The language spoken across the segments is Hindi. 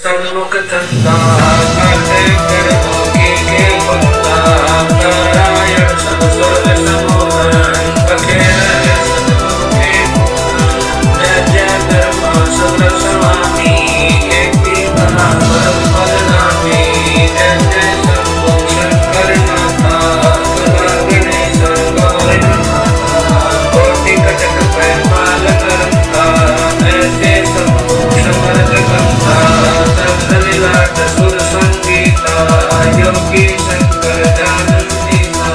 सन्मुख चंदा करते कर भोगी के बंदा नारायण सब स्वर्ग समोहन अखेर सतगुरु के जय जय धर्मा सुंदर स्वामी एक भी बना पद नामी जय जय शंभो शंकर नाथा सदा गणेश गौर कोटि कटक पैमाल करता ऐसे शंभो समर्थ गंगा विराट सुर संगीता योगी शंकर जानंदीता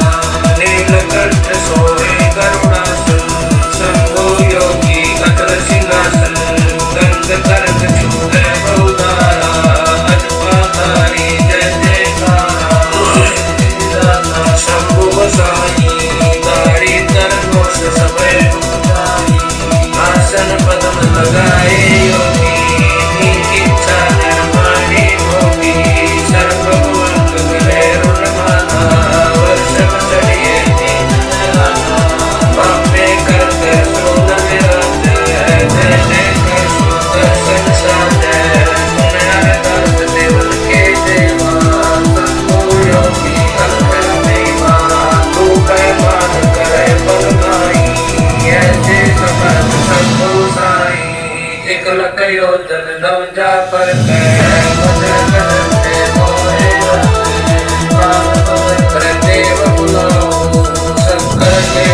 नीलकंठ सोहे करुणासन शंभो योगी अतल सिंहासन गंग करत छूटे बहुधारा अजपाधारी जय जयकारा शंभु गोसाई दाढ़ी तर मोक्ष सबे उतारी आसन पद्म लगाए योगी इच्छा जा पर देव बुलाओ शंकर के